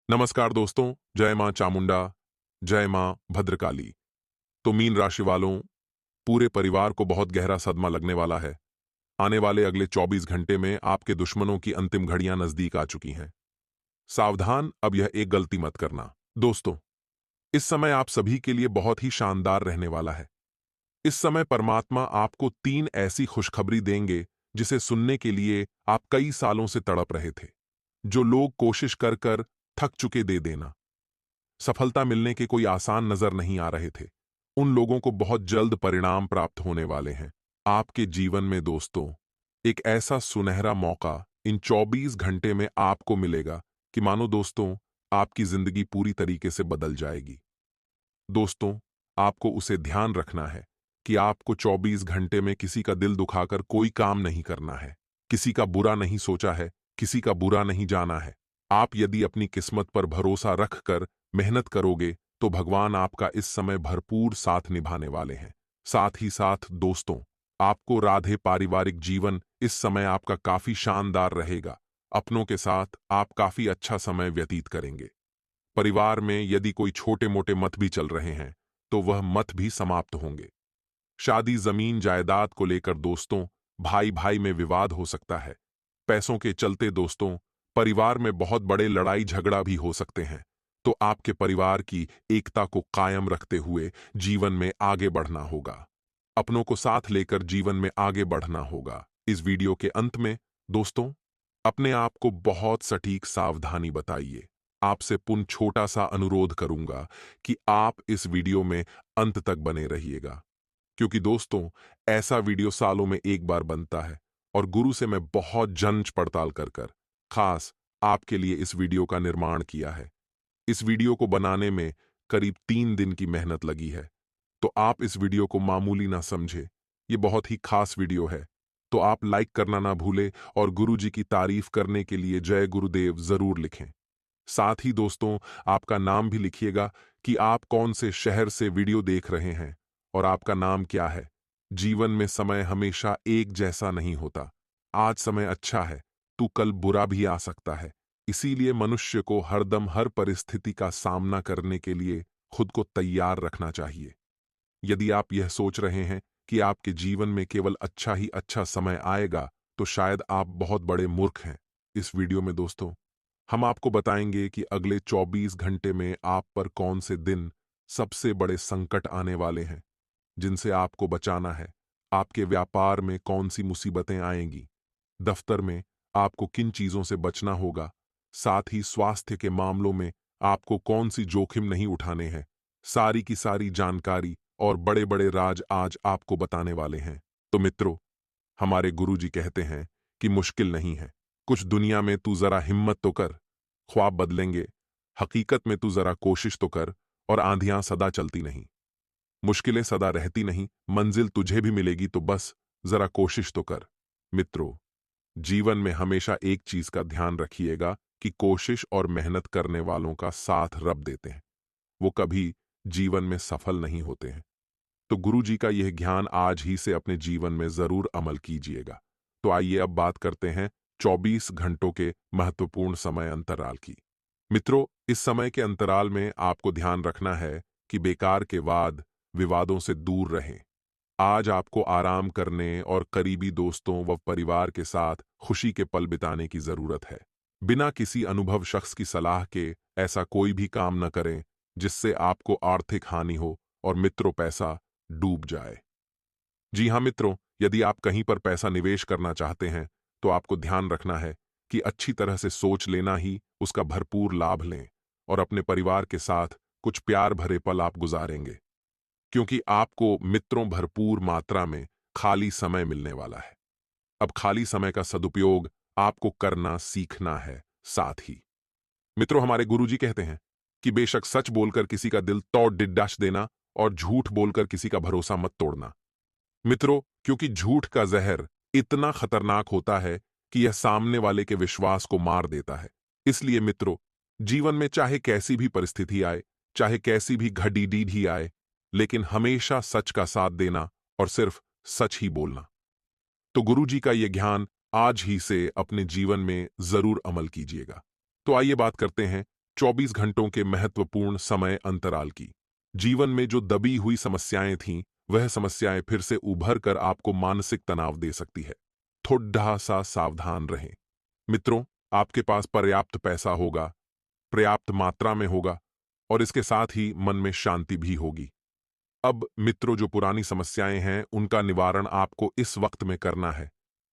नमस्कार दोस्तों। जय मां चामुंडा, जय मां भद्रकाली। तो मीन राशि वालों, पूरे परिवार को बहुत गहरा सदमा लगने वाला है। आने वाले अगले 24 घंटे में आपके दुश्मनों की अंतिम घड़ियां नजदीक आ चुकी हैं। सावधान, अब यह एक गलती मत करना। दोस्तों, इस समय आप सभी के लिए बहुत ही शानदार रहने वाला है। इस समय परमात्मा आपको 3 ऐसी खुशखबरी देंगे जिसे सुनने के लिए आप कई सालों से तड़प रहे थे। जो लोग कोशिश कर कर थक चुके, दे देना। सफलता मिलने के कोई आसान नजर नहीं आ रहे थे, उन लोगों को बहुत जल्द परिणाम प्राप्त होने वाले हैं। आपके जीवन में दोस्तों, एक ऐसा सुनहरा मौका इन 24 घंटे में आपको मिलेगा कि मानो दोस्तों, आपकी जिंदगी पूरी तरीके से बदल जाएगी। दोस्तों, आपको उसे ध्यान रखना है कि आपको 24 घंटे में किसी का दिल दुखाकर कोई काम नहीं करना है, किसी का बुरा नहीं सोचा है, किसी का बुरा नहीं जाना है। आप यदि अपनी किस्मत पर भरोसा रखकर मेहनत करोगे तो भगवान आपका इस समय भरपूर साथ निभाने वाले हैं। साथ ही साथ दोस्तों, आपको राधे पारिवारिक जीवन इस समय आपका काफी शानदार रहेगा। अपनों के साथ आप काफी अच्छा समय व्यतीत करेंगे। परिवार में यदि कोई छोटे मोटे मत भी चल रहे हैं तो वह मत भी समाप्त होंगे। शादी जमीन जायदाद को लेकर दोस्तों, भाई भाई में विवाद हो सकता है। पैसों के चलते दोस्तों, परिवार में बहुत बड़े लड़ाई झगड़ा भी हो सकते हैं। तो आपके परिवार की एकता को कायम रखते हुए जीवन में आगे बढ़ना होगा। अपनों को साथ लेकर जीवन में आगे बढ़ना होगा। इस वीडियो के अंत में दोस्तों, अपने आप को बहुत सटीक सावधानी बताइए। आपसे पुनः छोटा सा अनुरोध करूंगा कि आप इस वीडियो में अंत तक बने रहिएगा, क्योंकि दोस्तों, ऐसा वीडियो सालों में एक बार बनता है और गुरु से मैं बहुत जांच पड़ताल कर कर खास आपके लिए इस वीडियो का निर्माण किया है। इस वीडियो को बनाने में करीब 3 दिन की मेहनत लगी है। तो आप इस वीडियो को मामूली ना समझे, ये बहुत ही खास वीडियो है। तो आप लाइक करना ना भूले और गुरु जी की तारीफ करने के लिए जय गुरुदेव जरूर लिखें। साथ ही दोस्तों, आपका नाम भी लिखिएगा कि आप कौन से शहर से वीडियो देख रहे हैं और आपका नाम क्या है। जीवन में समय हमेशा एक जैसा नहीं होता। आज समय अच्छा है तो कल बुरा भी आ सकता है। इसीलिए मनुष्य को हरदम हर परिस्थिति का सामना करने के लिए खुद को तैयार रखना चाहिए। यदि आप यह सोच रहे हैं कि आपके जीवन में केवल अच्छा ही अच्छा समय आएगा तो शायद आप बहुत बड़े मूर्ख हैं। इस वीडियो में दोस्तों, हम आपको बताएंगे कि अगले 24 घंटे में आप पर कौन से दिन सबसे बड़े संकट आने वाले हैं, जिनसे आपको बचाना है। आपके व्यापार में कौन सी मुसीबतें आएंगी, दफ्तर में आपको किन चीजों से बचना होगा, साथ ही स्वास्थ्य के मामलों में आपको कौन सी जोखिम नहीं उठाने हैं। सारी की सारी जानकारी और बड़े बड़े राज आज आपको बताने वाले हैं। तो मित्रों, हमारे गुरुजी कहते हैं कि मुश्किल नहीं है कुछ दुनिया में, तू जरा हिम्मत तो कर। ख्वाब बदलेंगे, हकीकत में तू जरा कोशिश तो कर। और आंधियां सदा चलती नहीं, मुश्किलें सदा रहती नहीं, मंजिल तुझे भी मिलेगी, तो बस जरा कोशिश तो कर। मित्रों, जीवन में हमेशा एक चीज का ध्यान रखिएगा कि कोशिश और मेहनत करने वालों का साथ रब देते हैं, वो कभी जीवन में सफल नहीं होते हैं। तो गुरु जी का यह ज्ञान आज ही से अपने जीवन में जरूर अमल कीजिएगा। तो आइए अब बात करते हैं 24 घंटों के महत्वपूर्ण समय अंतराल की। मित्रों, इस समय के अंतराल में आपको ध्यान रखना है कि बेकार के वाद विवादों से दूर रहें। आज आपको आराम करने और करीबी दोस्तों व परिवार के साथ खुशी के पल बिताने की जरूरत है। बिना किसी अनुभव शख्स की सलाह के ऐसा कोई भी काम न करें जिससे आपको आर्थिक हानि हो और मित्रों पैसा डूब जाए। जी हाँ मित्रों, यदि आप कहीं पर पैसा निवेश करना चाहते हैं तो आपको ध्यान रखना है कि अच्छी तरह से सोच लेना ही उसका भरपूर लाभ लें और अपने परिवार के साथ कुछ प्यार भरे पल आप गुजारेंगे, क्योंकि आपको मित्रों भरपूर मात्रा में खाली समय मिलने वाला है। अब खाली समय का सदुपयोग आपको करना सीखना है। साथ ही मित्रों, हमारे गुरुजी कहते हैं कि बेशक सच बोलकर किसी का दिल तोड़ डिड्डाश देना और झूठ बोलकर किसी का भरोसा मत तोड़ना। मित्रों, क्योंकि झूठ का जहर इतना खतरनाक होता है कि यह सामने वाले के विश्वास को मार देता है। इसलिए मित्रों, जीवन में चाहे कैसी भी परिस्थिति आए, चाहे कैसी भी घड़ी डीढ़ी आए, लेकिन हमेशा सच का साथ देना और सिर्फ सच ही बोलना। तो गुरुजी का यह ज्ञान आज ही से अपने जीवन में जरूर अमल कीजिएगा। तो आइए बात करते हैं 24 घंटों के महत्वपूर्ण समय अंतराल की। जीवन में जो दबी हुई समस्याएं थीं, वह समस्याएं फिर से उभर कर आपको मानसिक तनाव दे सकती है। थोड़ा सा सावधान रहें। मित्रों, आपके पास पर्याप्त पैसा होगा, पर्याप्त मात्रा में होगा और इसके साथ ही मन में शांति भी होगी। अब मित्रों, जो पुरानी समस्याएं हैं उनका निवारण आपको इस वक्त में करना है,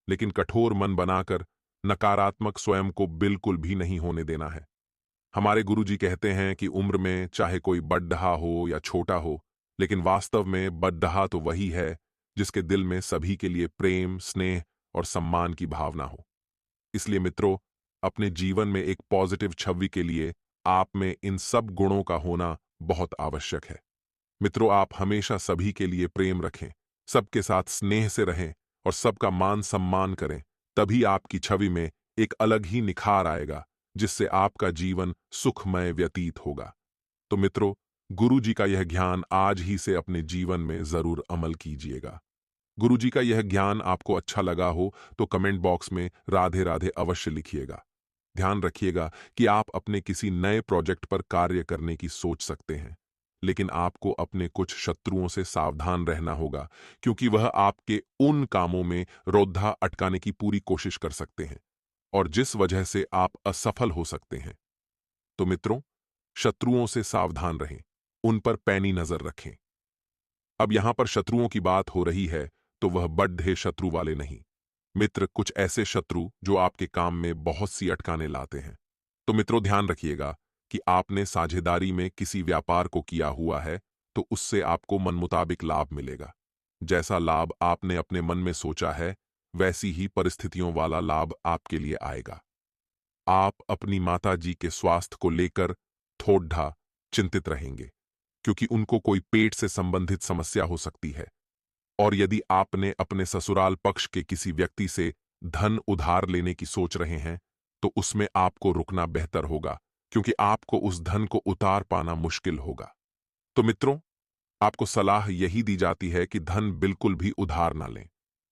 लेकिन कठोर मन बनाकर नकारात्मक स्वयं को बिल्कुल भी नहीं होने देना है। हमारे गुरुजी कहते हैं कि उम्र में चाहे कोई बड्ढा हो या छोटा हो, लेकिन वास्तव में बड्ढा तो वही है जिसके दिल में सभी के लिए प्रेम, स्नेह और सम्मान की भावना हो। इसलिए मित्रों, अपने जीवन में एक पॉजिटिव छवि के लिए आप में इन सब गुणों का होना बहुत आवश्यक है। मित्रों, आप हमेशा सभी के लिए प्रेम रखें, सबके साथ स्नेह से रहें और सबका मान सम्मान करें। तभी आपकी छवि में एक अलग ही निखार आएगा, जिससे आपका जीवन सुखमय व्यतीत होगा। तो मित्रों, गुरु जी का यह ज्ञान आज ही से अपने जीवन में जरूर अमल कीजिएगा। गुरु जी का यह ज्ञान आपको अच्छा लगा हो तो कमेंट बॉक्स में राधे राधे अवश्य लिखिएगा। ध्यान रखिएगा कि आप अपने किसी नए प्रोजेक्ट पर कार्य करने की सोच सकते हैं, लेकिन आपको अपने कुछ शत्रुओं से सावधान रहना होगा, क्योंकि वह आपके उन कामों में रोधा अटकाने की पूरी कोशिश कर सकते हैं और जिस वजह से आप असफल हो सकते हैं। तो मित्रों, शत्रुओं से सावधान रहें, उन पर पैनी नजर रखें। अब यहां पर शत्रुओं की बात हो रही है तो वह बड्ढे शत्रु वाले नहीं। मित्र, कुछ ऐसे शत्रु जो आपके काम में बहुत सी अटकाने लाते हैं। तो मित्रों, ध्यान रखिएगा कि आपने साझेदारी में किसी व्यापार को किया हुआ है तो उससे आपको मन मुताबिक लाभ मिलेगा। जैसा लाभ आपने अपने मन में सोचा है, वैसी ही परिस्थितियों वाला लाभ आपके लिए आएगा। आप अपनी माता जी के स्वास्थ्य को लेकर थोड़ा चिंतित रहेंगे, क्योंकि उनको कोई पेट से संबंधित समस्या हो सकती है। और यदि आपने अपने ससुराल पक्ष के किसी व्यक्ति से धन उधार लेने की सोच रहे हैं, तो उसमें आपको रुकना बेहतर होगा, क्योंकि आपको उस धन को उतार पाना मुश्किल होगा। तो मित्रों, आपको सलाह यही दी जाती है कि धन बिल्कुल भी उधार ना लें।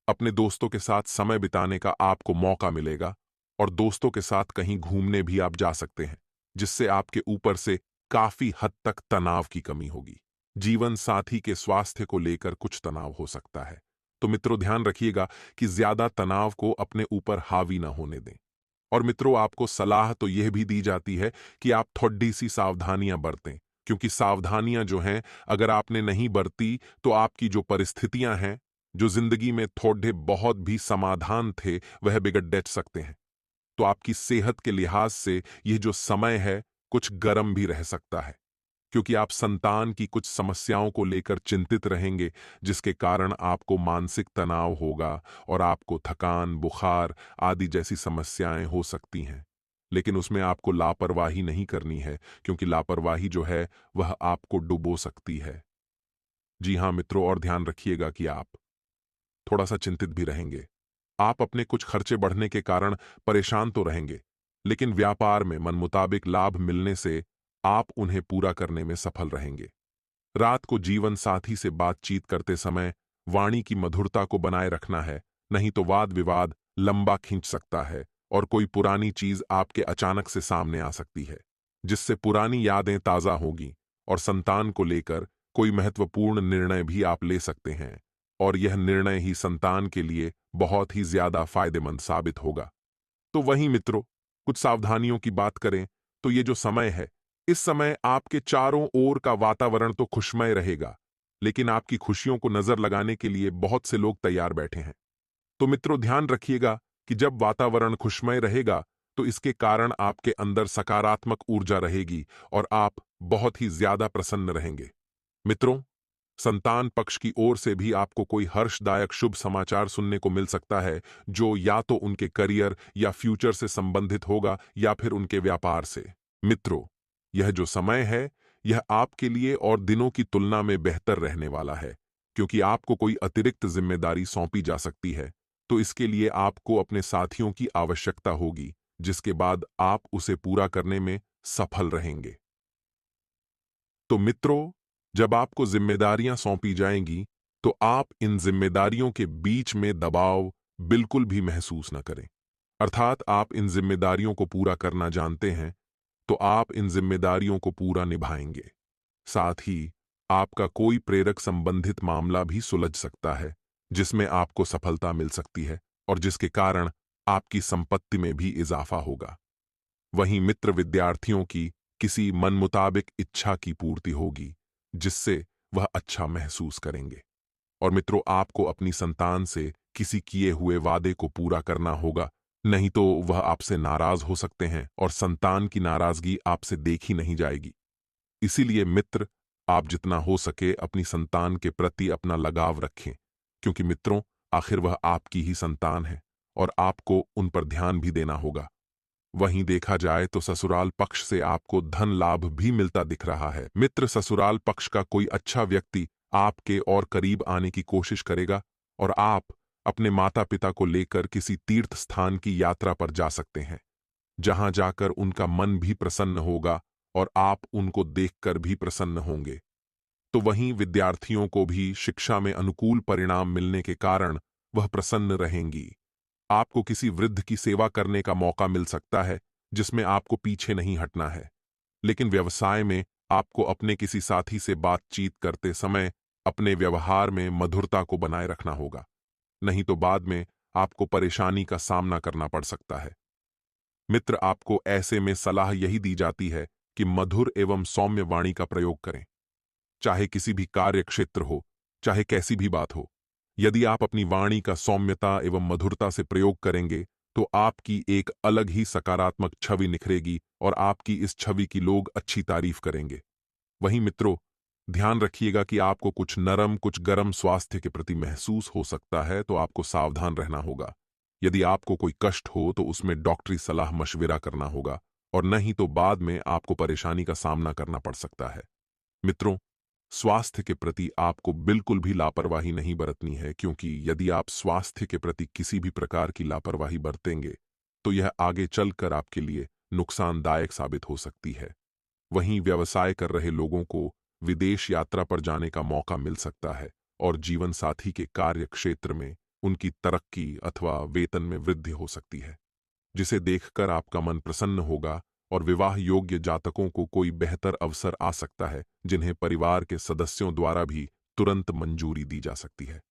अपने दोस्तों के साथ समय बिताने का आपको मौका मिलेगा और दोस्तों के साथ कहीं घूमने भी आप जा सकते हैं, जिससे आपके ऊपर से काफी हद तक तनाव की कमी होगी। जीवन साथी के स्वास्थ्य को लेकर कुछ तनाव हो सकता है। तो मित्रों, ध्यान रखिएगा कि ज्यादा तनाव को अपने ऊपर हावी ना होने दें। और मित्रों, आपको सलाह तो यह भी दी जाती है कि आप थोड़ी सी सावधानियां बरतें, क्योंकि सावधानियां जो हैं, अगर आपने नहीं बरती तो आपकी जो परिस्थितियां हैं, जो जिंदगी में थोड़े बहुत भी समाधान थे, वह बिगड़ सकते हैं। तो आपकी सेहत के लिहाज से यह जो समय है, कुछ गर्म भी रह सकता है, क्योंकि आप संतान की कुछ समस्याओं को लेकर चिंतित रहेंगे, जिसके कारण आपको मानसिक तनाव होगा और आपको थकान, बुखार आदि जैसी समस्याएं हो सकती हैं। लेकिन उसमें आपको लापरवाही नहीं करनी है, क्योंकि लापरवाही जो है वह आपको डुबो सकती है। जी हाँ मित्रों, और ध्यान रखिएगा कि आप थोड़ा सा चिंतित भी रहेंगे। आप अपने कुछ खर्चे बढ़ने के कारण परेशान तो रहेंगे, लेकिन व्यापार में मन मुताबिक लाभ मिलने से आप उन्हें पूरा करने में सफल रहेंगे। रात को जीवन साथी से बातचीत करते समय वाणी की मधुरता को बनाए रखना है, नहीं तो वाद विवाद लंबा खींच सकता है और कोई पुरानी चीज आपके अचानक से सामने आ सकती है, जिससे पुरानी यादें ताजा होगी और संतान को लेकर कोई महत्वपूर्ण निर्णय भी आप ले सकते हैं, और यह निर्णय ही संतान के लिए बहुत ही ज्यादा फायदेमंद साबित होगा। तो वहीं मित्रों, कुछ सावधानियों की बात करें तो ये जो समय है, इस समय आपके चारों ओर का वातावरण तो खुशमय रहेगा, लेकिन आपकी खुशियों को नजर लगाने के लिए बहुत से लोग तैयार बैठे हैं। तो मित्रों, ध्यान रखिएगा कि जब वातावरण खुशमय रहेगा तो इसके कारण आपके अंदर सकारात्मक ऊर्जा रहेगी और आप बहुत ही ज्यादा प्रसन्न रहेंगे। मित्रों, संतान पक्ष की ओर से भी आपको कोई हर्षदायक शुभ समाचार सुनने को मिल सकता है, जो या तो उनके करियर या फ्यूचर से संबंधित होगा या फिर उनके व्यापार से। मित्रों, यह जो समय है, यह आपके लिए और दिनों की तुलना में बेहतर रहने वाला है, क्योंकि आपको कोई अतिरिक्त जिम्मेदारी सौंपी जा सकती है। तो इसके लिए आपको अपने साथियों की आवश्यकता होगी, जिसके बाद आप उसे पूरा करने में सफल रहेंगे। तो मित्रों, जब आपको जिम्मेदारियां सौंपी जाएंगी, तो आप इन जिम्मेदारियों के बीच में दबाव बिल्कुल भी महसूस न करें। अर्थात आप इन जिम्मेदारियों को पूरा करना जानते हैं, तो आप इन जिम्मेदारियों को पूरा निभाएंगे। साथ ही आपका कोई प्रेरक संबंधित मामला भी सुलझ सकता है, जिसमें आपको सफलता मिल सकती है और जिसके कारण आपकी संपत्ति में भी इजाफा होगा। वहीं मित्र विद्यार्थियों की किसी मन मुताबिक इच्छा की पूर्ति होगी, जिससे वह अच्छा महसूस करेंगे। और मित्रों, आपको अपनी संतान से किसी किए हुए वादे को पूरा करना होगा, नहीं तो वह आपसे नाराज हो सकते हैं और संतान की नाराजगी आपसे देखी नहीं जाएगी। इसीलिए मित्र, आप जितना हो सके अपनी संतान के प्रति अपना लगाव रखें, क्योंकि मित्रों, आखिर वह आपकी ही संतान है और आपको उन पर ध्यान भी देना होगा। वहीं देखा जाए तो ससुराल पक्ष से आपको धन लाभ भी मिलता दिख रहा है। मित्र, ससुराल पक्ष का कोई अच्छा व्यक्ति आपके और करीब आने की कोशिश करेगा और आप अपने माता पिता को लेकर किसी तीर्थ स्थान की यात्रा पर जा सकते हैं, जहां जाकर उनका मन भी प्रसन्न होगा और आप उनको देखकर भी प्रसन्न होंगे। तो वहीं विद्यार्थियों को भी शिक्षा में अनुकूल परिणाम मिलने के कारण वह प्रसन्न रहेंगी। आपको किसी वृद्ध की सेवा करने का मौका मिल सकता है, जिसमें आपको पीछे नहीं हटना है। लेकिन व्यवसाय में आपको अपने किसी साथी से बातचीत करते समय अपने व्यवहार में मधुरता को बनाए रखना होगा, नहीं तो बाद में आपको परेशानी का सामना करना पड़ सकता है। मित्र, आपको ऐसे में सलाह यही दी जाती है कि मधुर एवं सौम्य वाणी का प्रयोग करें, चाहे किसी भी कार्य क्षेत्र हो, चाहे कैसी भी बात हो। यदि आप अपनी वाणी का सौम्यता एवं मधुरता से प्रयोग करेंगे, तो आपकी एक अलग ही सकारात्मक छवि निखरेगी और आपकी इस छवि की लोग अच्छी तारीफ करेंगे। वहीं मित्रों, ध्यान रखिएगा कि आपको कुछ नरम कुछ गरम स्वास्थ्य के प्रति महसूस हो सकता है, तो आपको सावधान रहना होगा। यदि आपको कोई कष्ट हो तो उसमें डॉक्टरी सलाह मशविरा करना होगा, और नहीं तो बाद में आपको परेशानी का सामना करना पड़ सकता है। मित्रों, स्वास्थ्य के प्रति आपको बिल्कुल भी लापरवाही नहीं बरतनी है, क्योंकि यदि आप स्वास्थ्य के प्रति किसी भी प्रकार की लापरवाही बरतेंगे तो यह आगे चलकर आपके लिए नुकसानदायक साबित हो सकती है। वहीं व्यवसाय कर रहे लोगों को विदेश यात्रा पर जाने का मौका मिल सकता है और जीवन साथी के कार्य क्षेत्र में उनकी तरक्की अथवा वेतन में वृद्धि हो सकती है, जिसे देखकर आपका मन प्रसन्न होगा और विवाह योग्य जातकों को कोई बेहतर अवसर आ सकता है, जिन्हें परिवार के सदस्यों द्वारा भी तुरंत मंजूरी दी जा सकती है।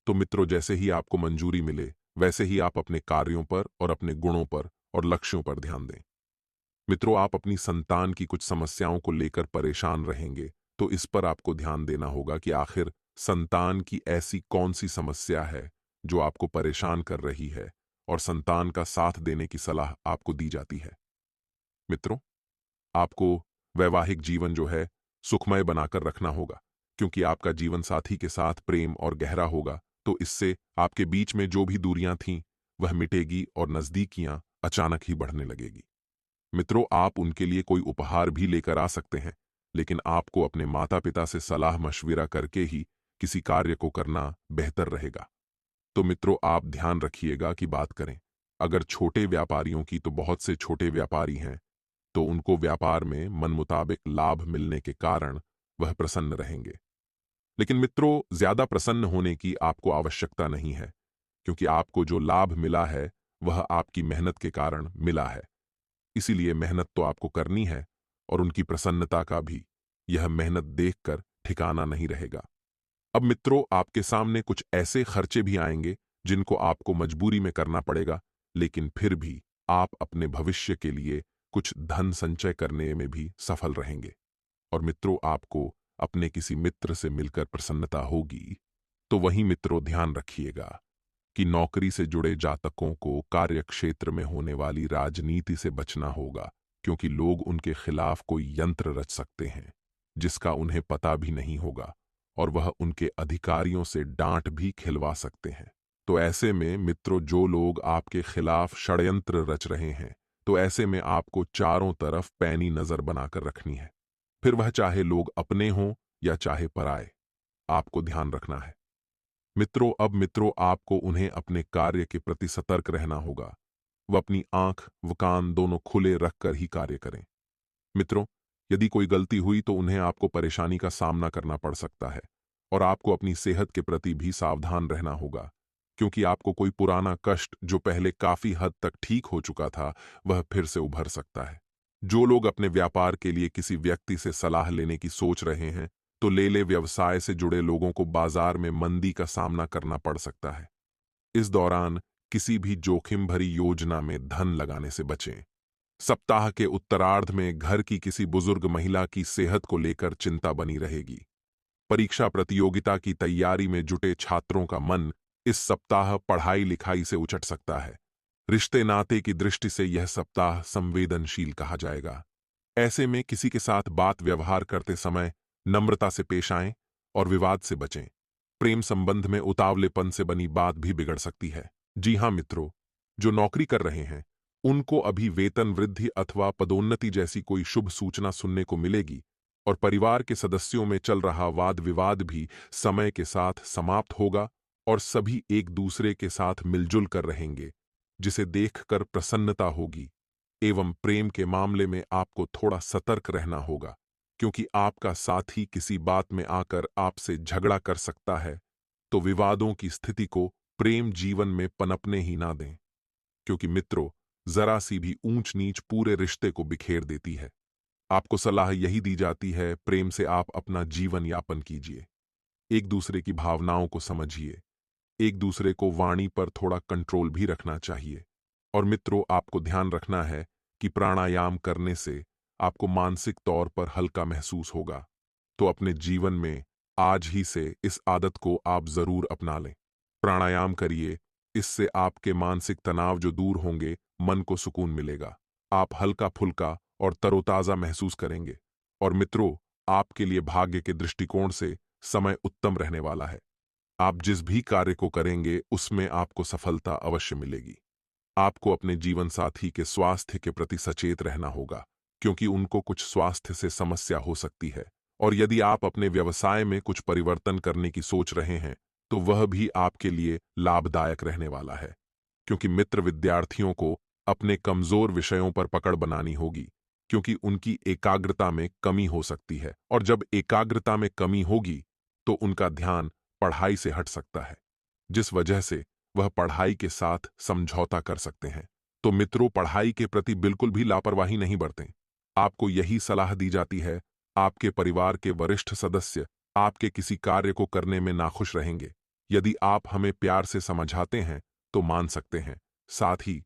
तो मित्रों, जैसे ही आपको मंजूरी मिले, वैसे ही आप अपने कार्यों पर और अपने गुणों पर और लक्ष्यों पर ध्यान दें। मित्रों, आप अपनी संतान की कुछ समस्याओं को लेकर परेशान रहेंगे, तो इस पर आपको ध्यान देना होगा कि आखिर संतान की ऐसी कौन सी समस्या है जो आपको परेशान कर रही है, और संतान का साथ देने की सलाह आपको दी जाती है। मित्रों, आपको वैवाहिक जीवन जो है सुखमय बनाकर रखना होगा, क्योंकि आपका जीवन साथी के साथ प्रेम और गहरा होगा, तो इससे आपके बीच में जो भी दूरियां थीं वह मिटेगी और नजदीकियां अचानक ही बढ़ने लगेगी। मित्रों, आप उनके लिए कोई उपहार भी लेकर आ सकते हैं, लेकिन आपको अपने माता पिता से सलाह मशविरा करके ही किसी कार्य को करना बेहतर रहेगा। तो मित्रों, आप ध्यान रखिएगा कि बात करें अगर छोटे व्यापारियों की, तो बहुत से छोटे व्यापारी हैं, तो उनको व्यापार में मन मुताबिक लाभ मिलने के कारण वह प्रसन्न रहेंगे। लेकिन मित्रों, ज्यादा प्रसन्न होने की आपको आवश्यकता नहीं है, क्योंकि आपको जो लाभ मिला है वह आपकी मेहनत के कारण मिला है। इसीलिए मेहनत तो आपको करनी है, और उनकी प्रसन्नता का भी यह मेहनत देखकर ठिकाना नहीं रहेगा। अब मित्रों, आपके सामने कुछ ऐसे खर्चे भी आएंगे जिनको आपको मजबूरी में करना पड़ेगा, लेकिन फिर भी आप अपने भविष्य के लिए कुछ धन संचय करने में भी सफल रहेंगे। और मित्रों, आपको अपने किसी मित्र से मिलकर प्रसन्नता होगी। तो वहीं मित्रों, ध्यान रखिएगा कि नौकरी से जुड़े जातकों को कार्य क्षेत्र में होने वाली राजनीति से बचना होगा, क्योंकि लोग उनके खिलाफ कोई यंत्र रच सकते हैं जिसका उन्हें पता भी नहीं होगा, और वह उनके अधिकारियों से डांट भी खिलवा सकते हैं। तो ऐसे में मित्रों, जो लोग आपके खिलाफ षड्यंत्र रच रहे हैं, तो ऐसे में आपको चारों तरफ पैनी नजर बनाकर रखनी है, फिर वह चाहे लोग अपने हों या चाहे पराए। आपको ध्यान रखना है। मित्रों, अब मित्रों, आपको उन्हें अपने कार्य के प्रति सतर्क रहना होगा। वह अपनी आंख व कान दोनों खुले रखकर ही कार्य करें। मित्रों, यदि कोई गलती हुई तो उन्हें आपको परेशानी का सामना करना पड़ सकता है, और आपको अपनी सेहत के प्रति भी सावधान रहना होगा, क्योंकि आपको कोई पुराना कष्ट जो पहले काफी हद तक ठीक हो चुका था वह फिर से उभर सकता है। जो लोग अपने व्यापार के लिए किसी व्यक्ति से सलाह लेने की सोच रहे हैं, तो ले व्यवसाय से जुड़े लोगों को बाजार में मंदी का सामना करना पड़ सकता है। इस दौरान किसी भी जोखिम भरी योजना में धन लगाने से बचें। सप्ताह के उत्तरार्ध में घर की किसी बुजुर्ग महिला की सेहत को लेकर चिंता बनी रहेगी। परीक्षा प्रतियोगिता की तैयारी में जुटे छात्रों का मन इस सप्ताह पढ़ाई लिखाई से उचट सकता है। रिश्ते नाते की दृष्टि से यह सप्ताह संवेदनशील कहा जाएगा। ऐसे में किसी के साथ बात व्यवहार करते समय नम्रता से पेश आएं और विवाद से बचें। प्रेम संबंध में उतावलेपन से बनी बात भी बिगड़ सकती है। जी हां मित्रों, जो नौकरी कर रहे हैं उनको अभी वेतन वृद्धि अथवा पदोन्नति जैसी कोई शुभ सूचना सुनने को मिलेगी और परिवार के सदस्यों में चल रहा वाद विवाद भी समय के साथ समाप्त होगा और सभी एक दूसरे के साथ मिलजुल कर रहेंगे, जिसे देखकर प्रसन्नता होगी। एवं प्रेम के मामले में आपको थोड़ा सतर्क रहना होगा, क्योंकि आपका साथी किसी बात में आकर आपसे झगड़ा कर सकता है, तो विवादों की स्थिति को प्रेम जीवन में पनपने ही ना दें, क्योंकि मित्रों, जरा सी भी ऊंच नीच पूरे रिश्ते को बिखेर देती है। आपको सलाह यही दी जाती है, प्रेम से आप अपना जीवन यापन कीजिए, एक दूसरे की भावनाओं को समझिए, एक दूसरे को वाणी पर थोड़ा कंट्रोल भी रखना चाहिए। और मित्रों, आपको ध्यान रखना है कि प्राणायाम करने से आपको मानसिक तौर पर हल्का महसूस होगा। तो अपने जीवन में आज ही से इस आदत को आप जरूर अपना लें। प्राणायाम करिए, इससे आपके मानसिक तनाव जो दूर होंगे, मन को सुकून मिलेगा। आप हल्का फुल्का और तरोताजा महसूस करेंगे। और मित्रों, आपके लिए भाग्य के दृष्टिकोण से समय उत्तम रहने वाला है। आप जिस भी कार्य को करेंगे उसमें आपको सफलता अवश्य मिलेगी। आपको अपने जीवन साथी के स्वास्थ्य के प्रति सचेत रहना होगा, क्योंकि उनको कुछ स्वास्थ्य से समस्या हो सकती है। और यदि आप अपने व्यवसाय में कुछ परिवर्तन करने की सोच रहे हैं, तो वह भी आपके लिए लाभदायक रहने वाला है, क्योंकि मित्र विद्यार्थियों को अपने कमजोर विषयों पर पकड़ बनानी होगी, क्योंकि उनकी एकाग्रता में कमी हो सकती है। और जब एकाग्रता में कमी होगी, तो उनका ध्यान पढ़ाई से हट सकता है, जिस वजह से वह पढ़ाई के साथ समझौता कर सकते हैं। तो मित्रों, पढ़ाई के प्रति बिल्कुल भी लापरवाही नहीं बरतें। आपको यही सलाह दी जाती है। आपके परिवार के वरिष्ठ सदस्य आपके किसी कार्य को करने में नाखुश रहेंगे। यदि आप हमें प्यार से समझाते हैं तो मान सकते हैं, साथ ही